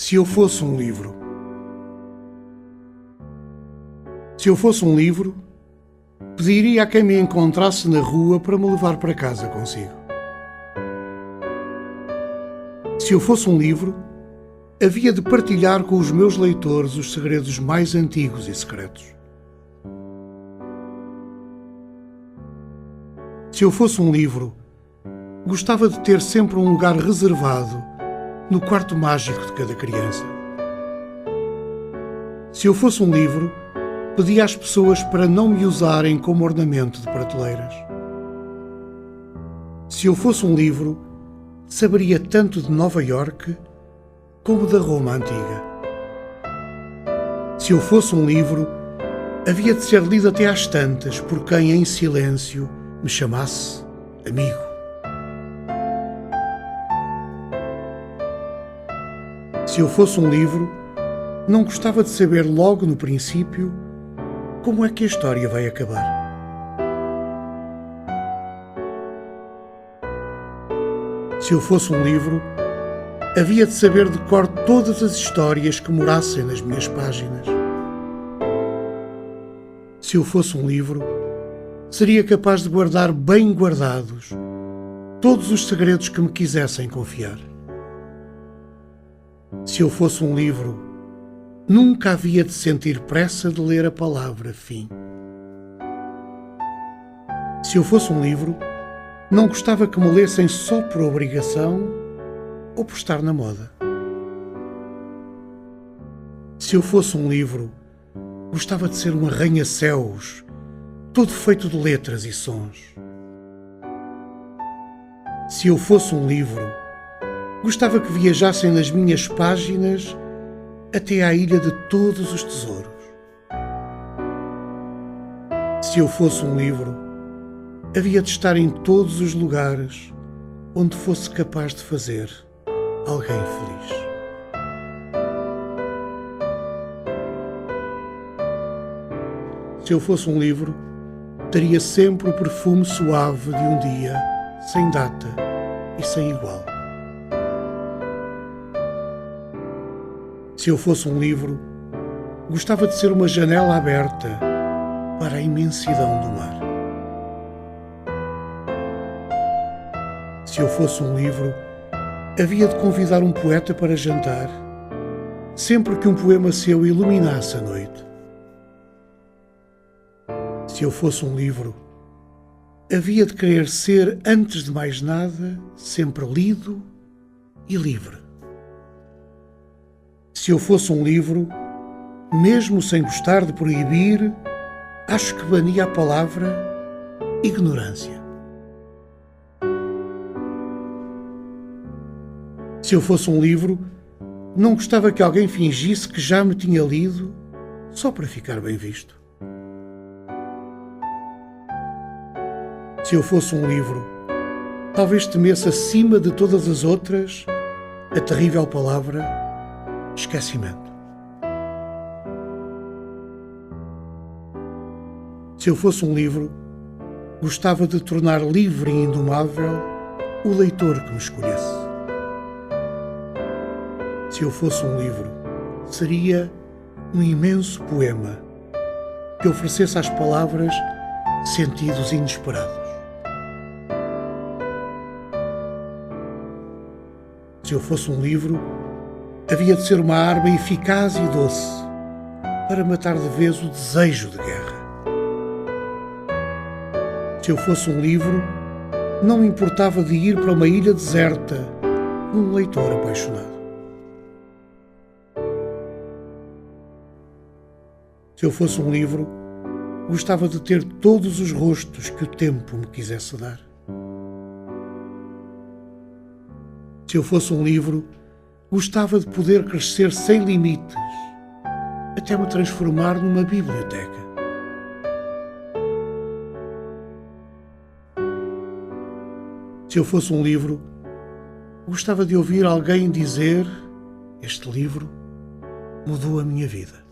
Se eu fosse um livro. Se eu fosse um livro, pediria a quem me encontrasse na rua para me levar para casa consigo. Se eu fosse um livro, havia de partilhar com os meus leitores os segredos mais antigos e secretos. Se eu fosse um livro, gostava de ter sempre um lugar reservado no quarto mágico de cada criança. Se eu fosse um livro, pedia às pessoas para não me usarem como ornamento de prateleiras. Se eu fosse um livro, saberia tanto de Nova Iorque como da Roma antiga. Se eu fosse um livro, havia de ser lido até às tantas por quem em silêncio me chamasse amigo. Se eu fosse um livro, não gostava de saber logo no princípio como é que a história vai acabar. Se eu fosse um livro, havia de saber de cor todas as histórias que morassem nas minhas páginas. Se eu fosse um livro, seria capaz de guardar bem guardados todos os segredos que me quisessem confiar. Se eu fosse um livro, nunca havia de sentir pressa de ler a palavra fim. Se eu fosse um livro, não gostava que me lessem só por obrigação ou por estar na moda. Se eu fosse um livro, gostava de ser um arranha-céus, todo feito de letras e sons. Se eu fosse um livro, gostava que viajassem nas minhas páginas até à ilha de todos os tesouros. Se eu fosse um livro, havia de estar em todos os lugares onde fosse capaz de fazer alguém feliz. Se eu fosse um livro, teria sempre o perfume suave de um dia sem data e sem igual. Se eu fosse um livro, gostava de ser uma janela aberta para a imensidão do mar. Se eu fosse um livro, havia de convidar um poeta para jantar, sempre que um poema seu iluminasse a noite. Se eu fosse um livro, havia de querer ser, antes de mais nada, sempre lido e livre. Se eu fosse um livro, mesmo sem gostar de proibir, acho que bania a palavra ignorância. Se eu fosse um livro, não gostava que alguém fingisse que já me tinha lido só para ficar bem visto. Se eu fosse um livro, talvez temesse acima de todas as outras a terrível palavra esquecimento. Se eu fosse um livro, gostava de tornar livre e indomável o leitor que me escolhesse. Se eu fosse um livro, seria um imenso poema que oferecesse às palavras sentidos inesperados. Se eu fosse um livro, havia de ser uma arma eficaz e doce para matar de vez o desejo de guerra. Se eu fosse um livro, não me importava de ir para uma ilha deserta com um leitor apaixonado. Se eu fosse um livro, gostava de ter todos os rostos que o tempo me quisesse dar. Se eu fosse um livro, gostava de poder crescer sem limites, até me transformar numa biblioteca. Se eu fosse um livro, gostava de ouvir alguém dizer: este livro mudou a minha vida.